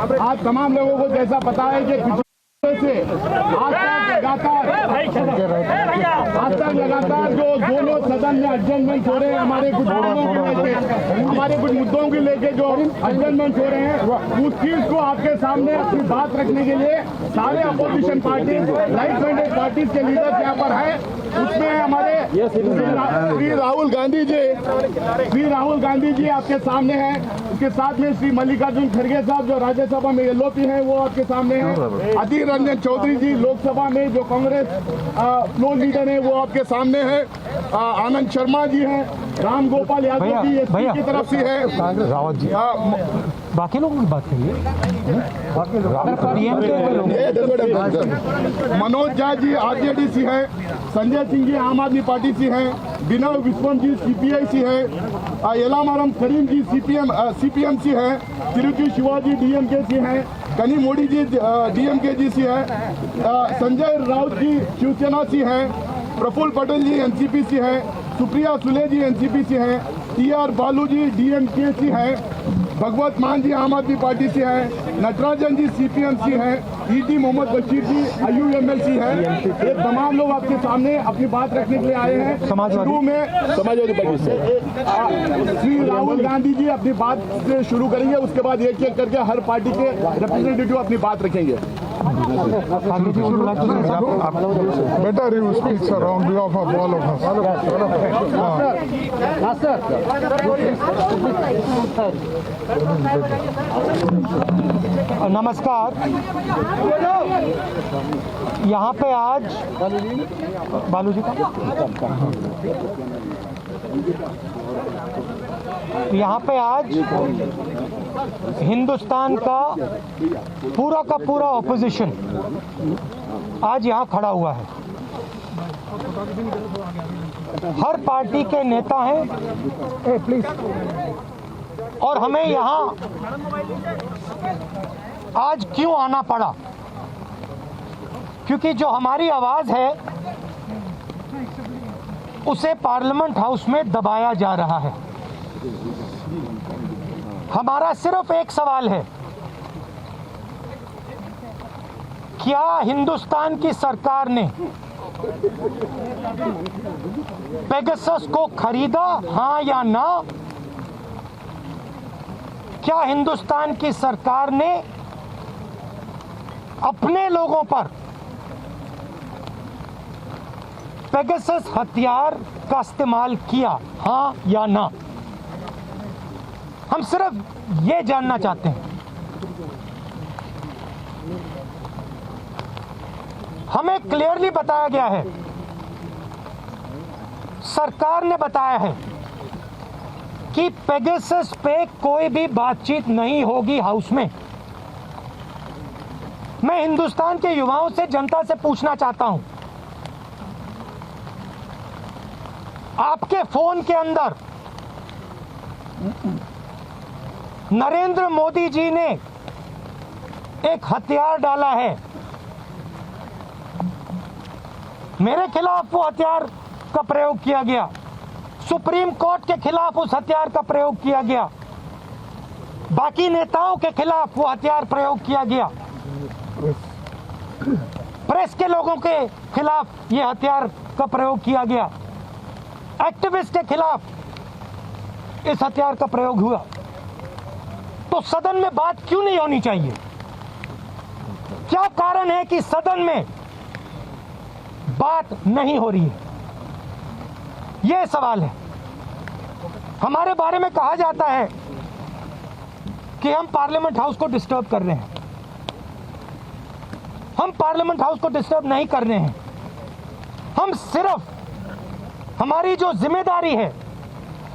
आप तमाम लोगों को जैसा पता है कि से आज तक लगातार जो दोनों सदन में एडजस्टमेंट हो रहे हैं हमारे कुछ मुद्दों को लेके जो एडजस्टमेंट हो रहे हैं उस चीज को आपके सामने अपनी बात रखने के लिए सारे opposition party right minded parties के लीडर्स यहाँ पर है। उसमें हमारे श्री राहुल गांधी जी आपके सामने हैं। उसके साथ में श्री मल्लिकार्जुन खड़गे साहब जो राज्यसभा में एलओपी हैं वो आपके सामने हैं। अधीर रंजन चौधरी जी लोकसभा में जो कांग्रेस फ्लोर लीडर है वो आपके सामने है। आनंद शर्मा जी हैं। राम गोपाल यादव जी एसपी की तरफ से है। रावत जी बाकी लोगों की बात करिए। मनोज झा जी आरजेडी से है। संजय सिंह जी आम आदमी पार्टी से हैं। विनय विश्वम जी सीपीआई से है। एलामारम करीम जी सीपीएम से है। तिरुचि शिवाजी डीएमके से हैं। कनी मोदी जी डीएमके जी से है। संजय राउत जी शिवसेना से हैं। प्रफुल्ल पटेल जी एनसीपी से हैं। सुप्रिया सुले जी एनसीपी से हैं। टीआर बालू जी डीएमके से हैं। भगवत मान जी आम आदमी पार्टी से हैं। नटराजन जी सीपीएम से हैं। ईटी मोहम्मद बशीर जी आईयूएमएल से हैं। ये तमाम लोग आपके सामने अपनी बात रखने के लिए आए हैं। शुरू में समाजवादी पार्टी से श्री राहुल गांधी जी अपनी बात से शुरू करेंगे। उसके बाद एक एक करके हर पार्टी के रिप्रेजेंटेटिव अपनी बात रखेंगे। Better you speak, sir, on behalf of all of us. नमस्कार। यहाँ पे आज बालू जी का यहाँ पे आज हिंदुस्तान का पूरा ऑपोजिशन आज यहाँ खड़ा हुआ है। हर पार्टी के नेता हैं प्लीज। और हमें यहाँ आज क्यों आना पड़ा? क्योंकि जो हमारी आवाज है उसे पार्लियामेंट हाउस में दबाया जा रहा है। हमारा सिर्फ एक सवाल है, क्या हिंदुस्तान की सरकार ने पेगासस को खरीदा, हाँ या ना? क्या हिंदुस्तान की सरकार ने अपने लोगों पर पेगासस हथियार का इस्तेमाल किया, हाँ या ना? हम सिर्फ ये जानना चाहते हैं। हमें क्लियरली बताया गया है, सरकार ने बताया है कि पेगासस पे कोई भी बातचीत नहीं होगी हाउस में। मैं हिंदुस्तान के युवाओं से, जनता से पूछना चाहता हूं, आपके फोन के अंदर नरेंद्र मोदी जी ने एक हथियार डाला है। मेरे खिलाफ वो हथियार का प्रयोग किया गया, सुप्रीम कोर्ट के खिलाफ उस हथियार का प्रयोग किया गया, बाकी नेताओं के खिलाफ वो हथियार प्रयोग किया गया, प्रेस के लोगों के खिलाफ ये हथियार का प्रयोग किया गया, एक्टिविस्ट के खिलाफ इस हथियार का प्रयोग हुआ। तो सदन में बात क्यों नहीं होनी चाहिए? क्या कारण है कि सदन में बात नहीं हो रही है? यह सवाल है। हमारे बारे में कहा जाता है कि हम पार्लियामेंट हाउस को डिस्टर्ब कर रहे हैं। हम पार्लियामेंट हाउस को डिस्टर्ब नहीं कर रहे हैं। हम सिर्फ हमारी जो जिम्मेदारी है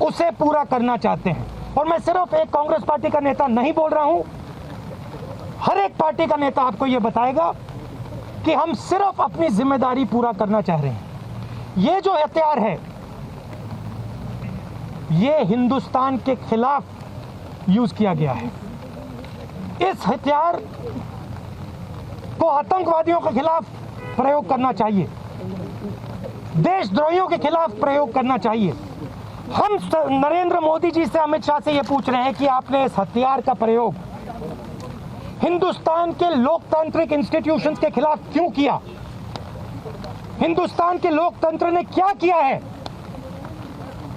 उसे पूरा करना चाहते हैं। और मैं सिर्फ एक कांग्रेस पार्टी का नेता नहीं बोल रहा हूं, हर एक पार्टी का नेता आपको यह बताएगा कि हम सिर्फ अपनी जिम्मेदारी पूरा करना चाह रहे हैं। ये जो हथियार है ये हिंदुस्तान के खिलाफ यूज किया गया है। इस हथियार को आतंकवादियों के खिलाफ प्रयोग करना चाहिए, देशद्रोहियों के खिलाफ प्रयोग करना चाहिए। हम नरेंद्र मोदी जी से, अमित शाह से ये पूछ रहे हैं कि आपने इस हथियार का प्रयोग हिंदुस्तान के लोकतांत्रिक इंस्टीट्यूशंस के खिलाफ क्यों किया? हिंदुस्तान के लोकतंत्र ने क्या किया है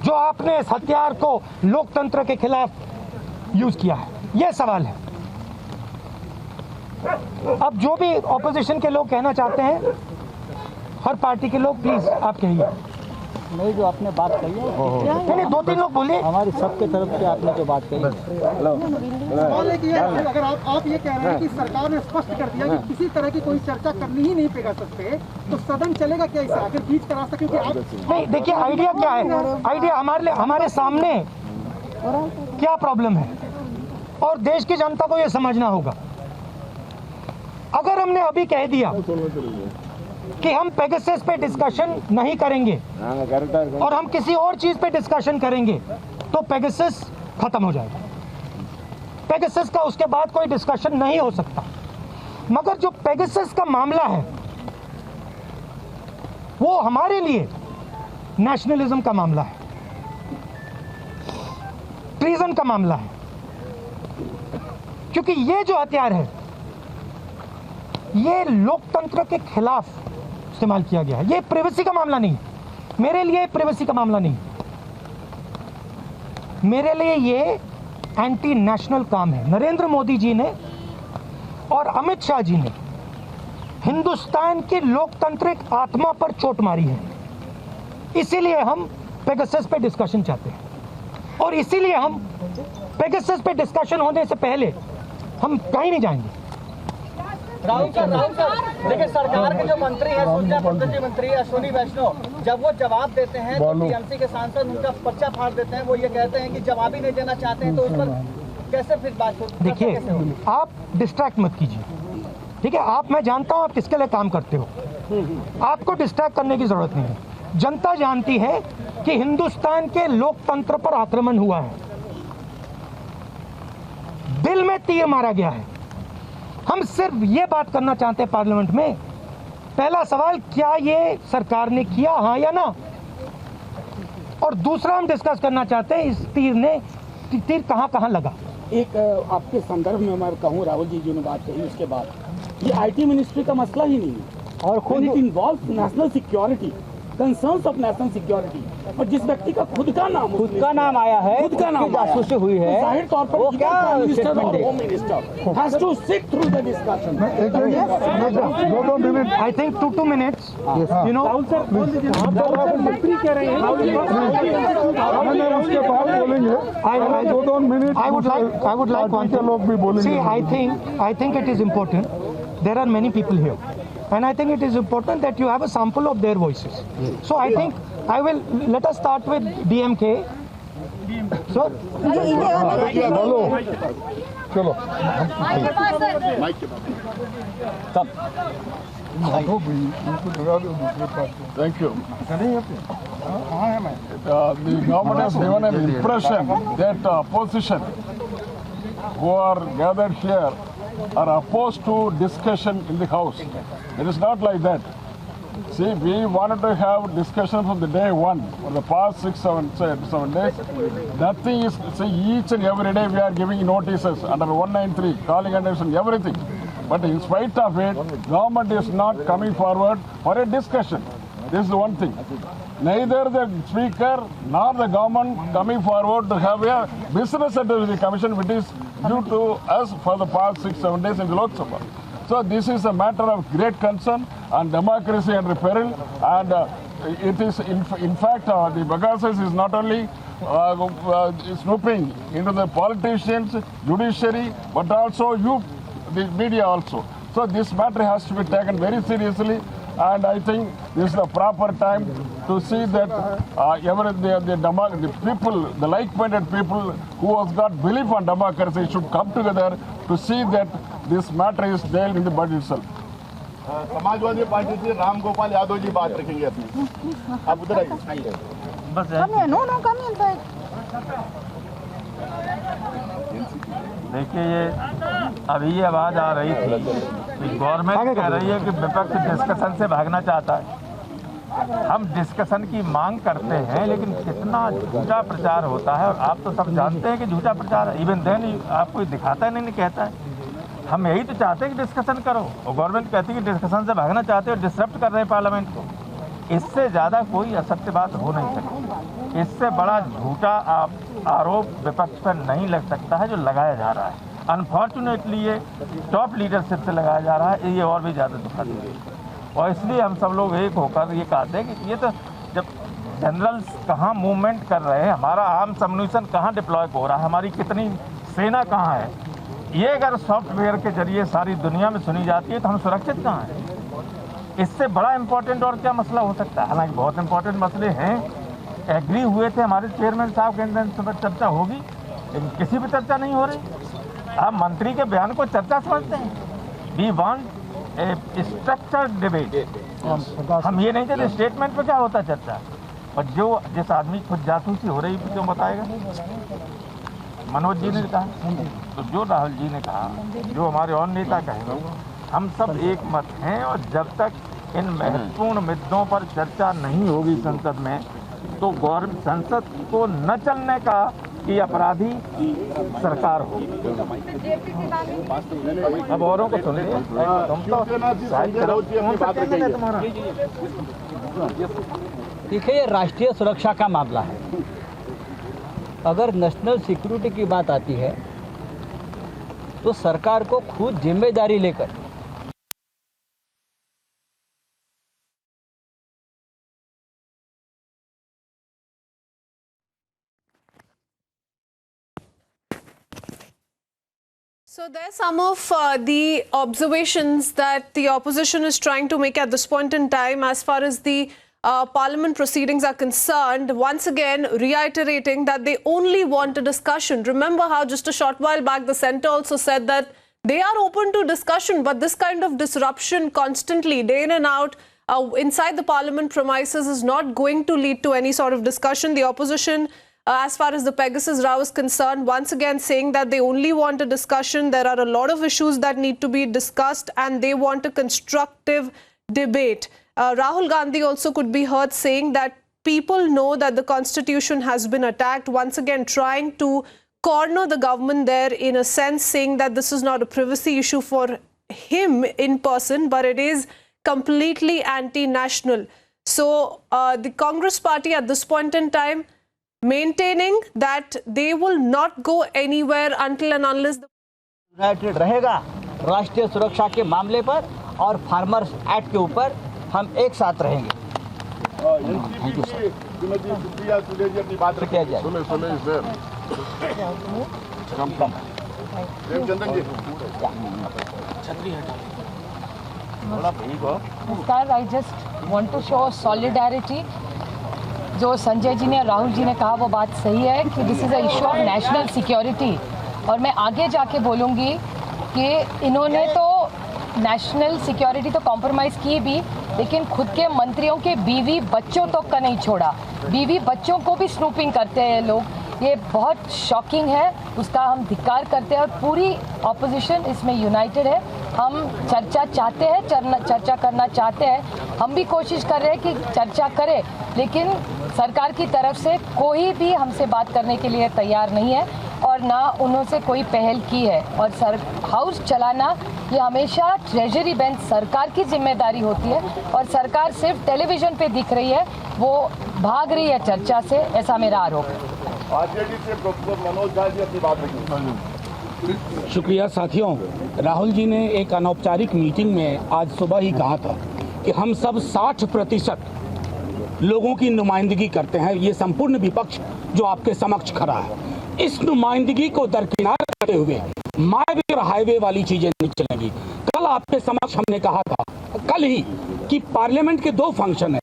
जो आपने इस हथियार को लोकतंत्र के खिलाफ यूज किया है? यह सवाल है। अब जो भी ऑपोजिशन के लोग कहना चाहते हैं, हर पार्टी के लोग, प्लीज आप कहिए। नहीं, जो आपने बात कही है, नहीं, 2-3 लोग बोलिए। हमारी सबके तरफ से आपने जो बात कही है। सवाल है कि अगर आप ये कह रहे हैं कि सरकार ने स्पष्ट कर दिया कि किसी तरह की कोई चर्चा करनी ही नहीं पेगासस पे, तो सदन चलेगा क्या इसे आखिर बीच का रास्ता? क्योंकि आप नहीं, देखिए आइडिया क्या है, आइडिया हमारे सामने क्या प्रॉब्लम है और देश की जनता को यह समझना होगा। अगर हमने अभी कह दिया कि हम पेगासस पे डिस्कशन नहीं करेंगे और हम किसी और चीज पे डिस्कशन करेंगे, तो पेगासस खत्म हो जाएगा। पेगासस का उसके बाद कोई डिस्कशन नहीं हो सकता। मगर जो पेगासस का मामला है वो हमारे लिए नेशनलिज्म का मामला है, ट्रीजन का मामला है, क्योंकि ये जो हथियार है ये लोकतंत्र के खिलाफ इस्तेमाल किया गया है। ये प्राइवेसी का मामला नहीं, मेरे लिए प्राइवेसी का मामला नहीं, मेरे लिए ये एंटी नेशनल काम है। नरेंद्र मोदी जी ने और अमित शाह जी ने हिंदुस्तान की लोकतांत्रिक आत्मा पर चोट मारी है। इसीलिए हम पेगासस पे डिस्कशन चाहते हैं और इसीलिए हम पेगासस पे डिस्कशन होने से पहले हम कहीं नहीं जाएंगे। राहुल सर, देखिए सरकार के जो मंत्री है, सूचना प्रौद्योगिकी मंत्री अश्विनी वैष्णव, जब वो जवाब देते हैं तो टीएमसी के सांसद उनका पर्चा फाड़ देते हैं। वो ये कहते हैं कि जवाब ही नहीं देना चाहते हैं, तो उस पर कैसे फिर बात होती? देखिए, आप डिस्ट्रैक्ट मत कीजिए, ठीक है? मैं जानता हूं आप किसके लिए काम करते हो, आपको डिस्ट्रैक्ट करने की जरूरत नहीं है। जनता जानती है कि हिंदुस्तान के लोकतंत्र पर आक्रमण हुआ है, दिल में तीर मारा गया है। हम सिर्फ ये बात करना चाहते हैं पार्लियामेंट में, पहला सवाल, क्या ये सरकार ने किया, हाँ या ना? और दूसरा हम डिस्कस करना चाहते हैं इस तीर कहां कहां लगा। एक आपके संदर्भ में मैं कहूँ, राहुल जी जो ने बात कही उसके बाद, ये आईटी मिनिस्ट्री का मसला ही नहीं है और खुद it involve national security, concerns of national security. और जिस व्यक्ति का खुद का नाम आया है, खुद का नाम जासूसी हुई है, जाहिर तौर पर वो क्या मिनिस्टर और home minister has to sit through the discussion. I think 2 minutes, you know, मंत्री कह रहे हैं उसके बाद बोलेंगे। I would like one thing. लोग भी बोलेंगे। See, I think it is important. There are many people here, and I think it is important that you have a sample of their voices. So I think let us start with DMK. Sir, बोलो, चलो। Thank you. The government has given an impression that opposition who are gathered here are opposed to discussion in the House. It is not like that. See, we wanted to have discussion from the day one, for the past 6-7 days. Nothing is, see, each and every day we are giving notices under 193, calling attention, everything. But in spite of it, government is not coming forward for a discussion. This is the one thing. Neither the speaker nor the government coming forward to have a business activity commission, which is due to us for the past 6-7 days in the Lok Sabha. So this is a matter of great concern and democracy under peril, and it is in fact the Pegasus is not only snooping into the politicians, judiciary, but also the media also. So this matter has to be taken very seriously, and I think this is the proper time to see that the people, the like-minded people who has got belief on democracy should come together to see that this matter is dealt in the budget itself. Samajwadi party से राम गोपाल यादव जी बात रखेंगे अपनी, आप उधर आइए। बस देखिए, ये अभी ये आवाज़ आ रही थी कि गवर्नमेंट कह रही है कि विपक्ष डिस्कशन से भागना चाहता है। हम डिस्कशन की मांग करते हैं, लेकिन कितना झूठा प्रचार होता है और आप तो सब जानते हैं कि झूठा प्रचार है। इवन देन आपको दिखाता नहीं कहता है। हम यही तो चाहते हैं कि डिस्कशन करो, और गवर्नमेंट कहती है कि डिस्कशन से भागना चाहते हो, डिसरप्ट कर रहे हैं पार्लियामेंट को। इससे ज़्यादा कोई असत्य बात हो नहीं सकती, इससे बड़ा झूठा आरोप विपक्ष पर नहीं लग सकता है जो लगाया जा रहा है। अनफॉर्चुनेटली ये टॉप लीडरशिप से लगाया जा रहा है, ये और भी ज़्यादा दुखद है। और इसलिए हम सब लोग एक होकर ये कहते हैं कि ये तो जब जनरल्स कहाँ मूवमेंट कर रहे हैं, हमारा आर्म्स अम्यूनिशन कहाँ डिप्लॉय हो रहा है, हमारी कितनी सेना कहाँ है, ये अगर सॉफ्टवेयर के जरिए सारी दुनिया में सुनी जाती है तो हम सुरक्षित कहाँ हैं? इससे बड़ा इम्पोर्टेंट और क्या मसला हो सकता है? हालांकि बहुत इंपॉर्टेंट मसले हैं, एग्री हुए थे हमारे चेयरमैन साहब के अंदर, इस पर चर्चा होगी, लेकिन किसी भी चर्चा नहीं हो रही। आप मंत्री के बयान को चर्चा समझते हैं? We want a structured debate. हम ये नहीं चाहते स्टेटमेंट पे क्या होता है चर्चा, और जो जिस आदमी की खुद जासूसी हो रही क्यों बताएगा? मनोज जी ने कहा, तो जो राहुल जी ने कहा, जो हमारे और नेता कहेंगे, हम सब एक मत हैं। और जब तक इन महत्वपूर्ण मुद्दों पर चर्चा नहीं होगी संसद में, तो संसद को न चलने का ये अपराधी सरकार हो। अब औरों को सुन लीजिए, देखिए ये राष्ट्रीय सुरक्षा का मामला है। अगर नेशनल सिक्योरिटी की बात आती है तो सरकार को खुद जिम्मेदारी लेकर So there's some of the observations that the opposition is trying to make at this point in time as far as the parliament proceedings are concerned, once again reiterating that they only want a discussion. Remember how just a short while back the centre also said that they are open to discussion, but this kind of disruption constantly, day in and out, inside the parliament premises is not going to lead to any sort of discussion. The opposition, as far as the Pegasus row is concerned, once again saying that they only want a discussion. There are a lot of issues that need to be discussed and they want a constructive debate. Rahul Gandhi also could be heard saying that people know that the constitution has been attacked, once again trying to corner the government there in a sense, saying that this is not a privacy issue for him in person, but it is completely anti-national. So the Congress party at this point in time maintaining that they will not go anywhere until and unless the United रहेगा राष्ट्रीय सुरक्षा के मामले पर और farmers act के ऊपर हम एक साथ रहेंगे। अपनी बात रखिए। प्रेमचंद्रन जी, नमस्कार। I just want to show solidarity. जो संजय जी ने और राहुल जी ने कहा वो बात सही है कि this is a issue of national security, और मैं आगे जाके बोलूँगी कि इन्होंने तो नेशनल सिक्योरिटी तो कॉम्प्रोमाइज़ की भी, लेकिन खुद के मंत्रियों के बीवी बच्चों तक का नहीं छोड़ा। बीवी बच्चों को भी स्नूपिंग करते हैं लोग। ये बहुत शॉकिंग है, उसका हम धिक्कार करते हैं और पूरी ऑपोजिशन इसमें यूनाइटेड है। हम चर्चा चाहते हैं, चर्चा करना चाहते हैं, हम भी कोशिश कर रहे हैं कि चर्चा करें, लेकिन सरकार की तरफ से कोई भी हमसे बात करने के लिए तैयार नहीं है और ना उन्होंने कोई पहल की है। और हाउस चलाना ये हमेशा ट्रेजरी बेंच सरकार की जिम्मेदारी होती है और सरकार सिर्फ टेलीविज़न पे दिख रही है, वो भाग रही है चर्चा से, ऐसा मेरा आरोप है। आरजेडी से प्रोफेसर मनोज झा जी अपनी बात रखिए। शुक्रिया साथियों। राहुल जी ने एक अनौपचारिक मीटिंग में आज सुबह ही कहा था कि हम सब 60% लोगों की नुमाइंदगी करते हैं। ये संपूर्ण विपक्ष जो आपके समक्ष खड़ा है, इस नुमाइंदगी को दरकिनार करते हुए माईवे और हाईवे वाली चीजें नहीं चलेंगी। कल आपके समक्ष हमने कहा था, कल ही, कि पार्लियामेंट के 2 फंक्शन है।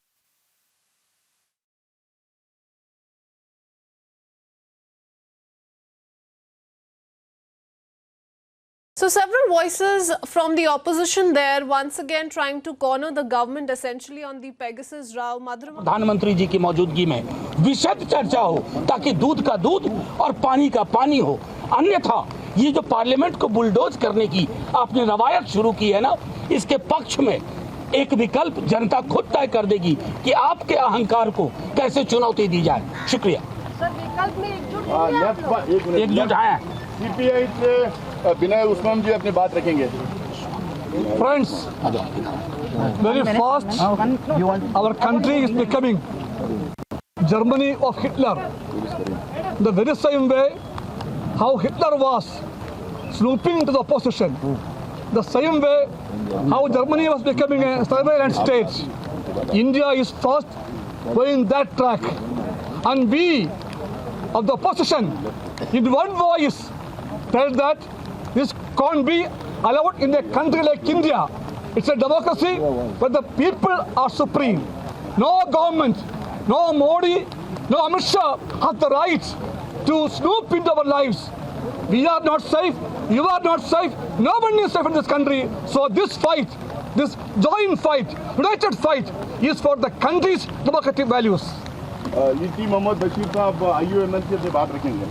So several voices from the opposition there once again trying to corner the government essentially on the Pegasus row. प्रधानमंत्री जी की मौजूदगी में विशद चर्चा हो ताकि दूध का दूध और पानी का पानी हो। अन्यथा ये जो पार्लियामेंट को बुलडोज करने की आपने रवायत शुरू की है ना, इसके पक्ष में एक विकल्प जनता खुद तय कर देगी कि आपके अहंकार को कैसे चुनौती दी जाए। शुक्रिया। सर, विकल्प में एकजुट हैं। सीपीआई से विनय उस्मान जी अपनी बात रखेंगे। Friends, very fast, our country is becoming Germany of Hitler. The very same way how Hitler was snooping into the opposition, the same way how Germany was becoming a surveillance state. India is fast going that track, and we of the opposition in one voice tell that this can't be allowed in a country like India. It's a democracy where the people are supreme. No government, no Modi, no Amit Shah have the right to snoop into our lives. We are not safe, you are not safe, no one is safe in this country. So this fight, this joint fight, united fight is for the country's democratic values. लीटी Mohammad Bashir साहब IUML से अपनी बात रखेंगे।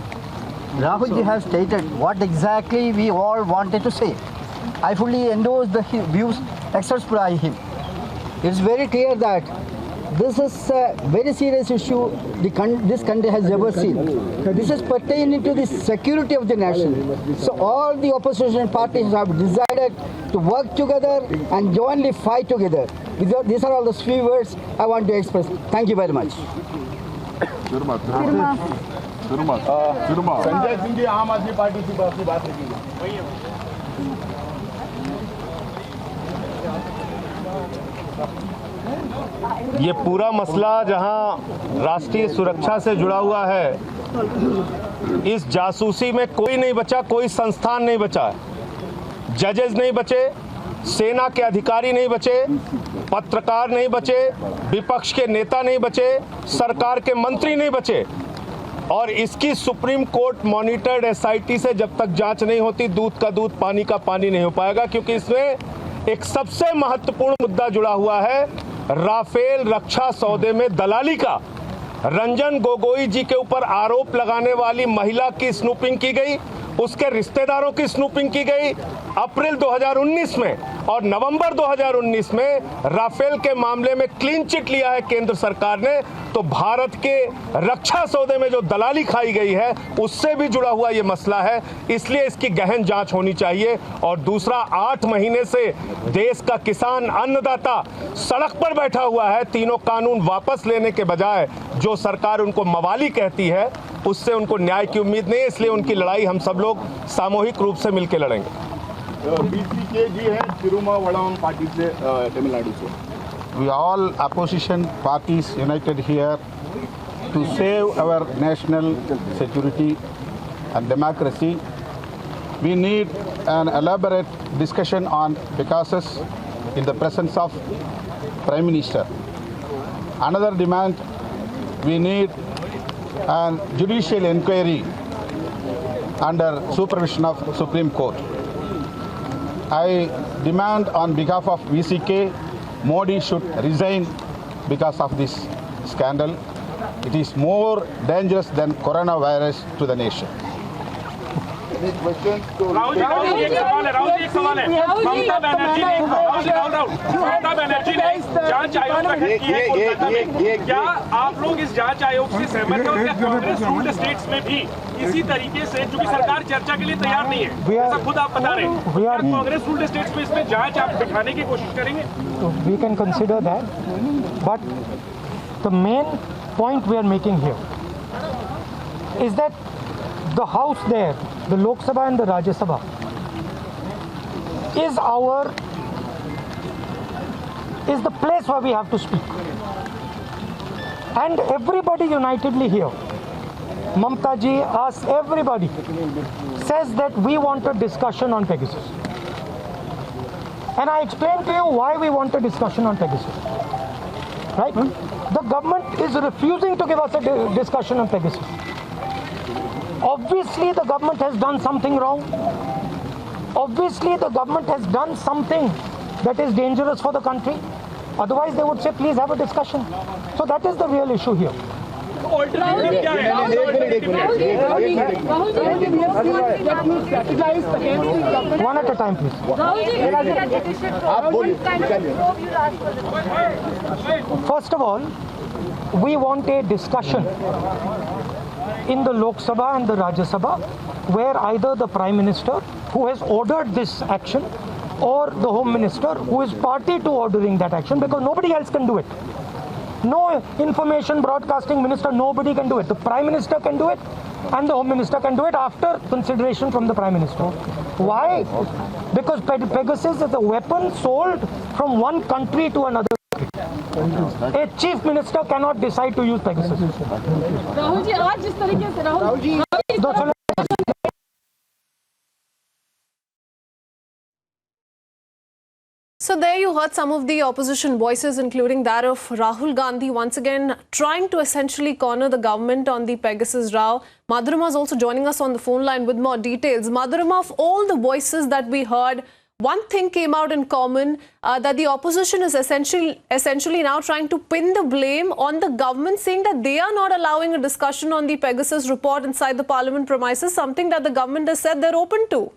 Rahul ji has stated what exactly we all wanted to say. I fully endorse the views expressed by him. It's very clear that this is a very serious issue this country has ever seen. This is pertaining to the security of the nation. So all the opposition parties have decided to work together and jointly fight together. These are all the three words I want to express. Thank you very much. Sanjay Singh ji आम आदमी party से अपनी बात रखेंगे। ये पूरा मसला जहां राष्ट्रीय सुरक्षा से जुड़ा हुआ है, इस जासूसी में कोई नहीं बचा, कोई संस्थान नहीं बचा, जजेस नहीं बचे, सेना के अधिकारी नहीं बचे, पत्रकार नहीं बचे, विपक्ष के नेता नहीं बचे, सरकार के मंत्री नहीं बचे। और इसकी सुप्रीम कोर्ट मॉनिटर्ड SIT से जब तक जांच नहीं होती, दूध का दूध पानी का पानी नहीं हो पाएगा, क्योंकि इसमें एक सबसे महत्वपूर्ण मुद्दा जुड़ा हुआ है, राफेल रक्षा सौदे में दलाली का। रंजन गोगोई जी के ऊपर आरोप लगाने वाली महिला की स्नूपिंग की गई, उसके रिश्तेदारों की स्नूपिंग की गई अप्रैल 2019 में, और नवंबर 2019 में राफेल के मामले में क्लीन चिट लिया है केंद्र सरकार ने। तो भारत के रक्षा सौदे में जो दलाली खाई गई है उससे भी जुड़ा हुआ ये मसला है, इसलिए इसकी गहन जांच होनी चाहिए। और दूसरा, 8 महीने से देश का किसान अन्नदाता सड़क पर बैठा हुआ है, तीनों कानून वापस लेने के बजाय जो सरकार उनको मवाली कहती है उससे उनको न्याय की उम्मीद नहीं है, इसलिए उनकी लड़ाई हम सब लोग सामूहिक रूप से मिलकर लड़ेंगे। BCK जी है तिरुमावड़म पार्टी से तमिलनाडु से। We all opposition parties united here to save our national security and democracy. We need an elaborate discussion on Pegasus in the presence of Prime Minister. Another demand, we need an judicial inquiry under supervision of Supreme Court. I demand on behalf of VCK, Modi should resign because of this scandal. It is more dangerous than coronavirus to the nation. Rahul ji एक सवाल है। ममता बनर्जी ने जांच आयोग का गठन किया है कोलकाता में। क्या आप लोग इस जांच आयोग से सहमत हैं? क्या कांग्रेस रूल्ड स्टेट्स में भी इसी तरीके से, क्योंकि सरकार चर्चा के लिए तैयार नहीं है, ऐसा खुद आप बता रहे हैं, क्या कांग्रेस रूल्ड स्टेट्स में इसमें जांच आप दिखाने की कोशिश करेंगे? We can consider that, but the main point we are making here is that the house there, the Lok Sabha and the Rajya Sabha, is the place where we have to speak. And everybody unitedly here, Mamta ji, us, everybody says that we want a discussion on Pegasus. And I explained to you why we want a discussion on Pegasus. Right? The government is refusing to give us a discussion on Pegasus. Obviously, the government has done something wrong. Obviously, the government has done something that is dangerous for the country. Otherwise, they would say, please have a discussion. So that is the real issue here. One at a time, please. First of all, we want a discussion in the Lok Sabha and the Rajya Sabha where either the Prime Minister who has ordered this action or the Home Minister who is party to ordering that action, because nobody else can do it. No information broadcasting minister, nobody can do it. The Prime Minister can do it and the Home Minister can do it after consideration from the Prime Minister. Why? Because Pegasus is a weapon sold from one country to another. A chief minister cannot decide to use Pegasus. Rahul ji आज जिस तरीके से Rahul ji So there you heard some of the opposition voices, including that of Rahul Gandhi, once again trying to essentially corner the government on the Pegasus row. Madhurima is also joining us on the phone line with more details. Madhurima, of all the voices that we heard, one thing came out in common, that the opposition is essentially now trying to pin the blame on the government, saying that they are not allowing a discussion on the Pegasus report inside the parliament premises, something that the government has said they're open to.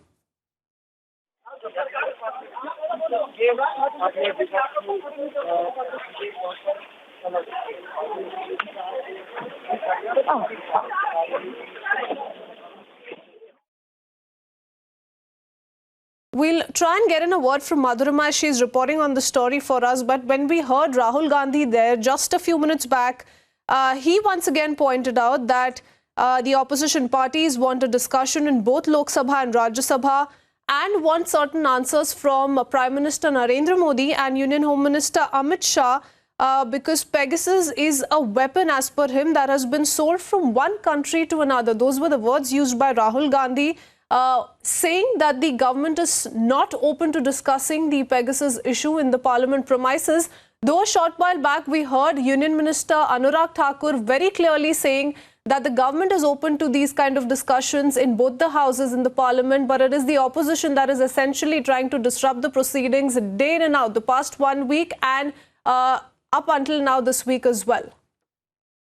We'll try and get in a word from Madhurima as she's reporting on the story for us. But when we heard Rahul Gandhi there just a few minutes back, he once again pointed out that the opposition parties want a discussion in both Lok Sabha and Rajya Sabha and want certain answers from Prime Minister Narendra Modi and Union Home Minister Amit Shah, because Pegasus is a weapon, as per him, that has been sold from one country to another. Those were the words used by Rahul Gandhi, saying that the government is not open to discussing the Pegasus issue in the parliament premises. Though a short while back we heard Union Minister Anurag Thakur very clearly saying that the government is open to these kind of discussions in both the houses in the parliament, but it is the opposition that is essentially trying to disrupt the proceedings day in and out, the past 1 week and up until now this week as well.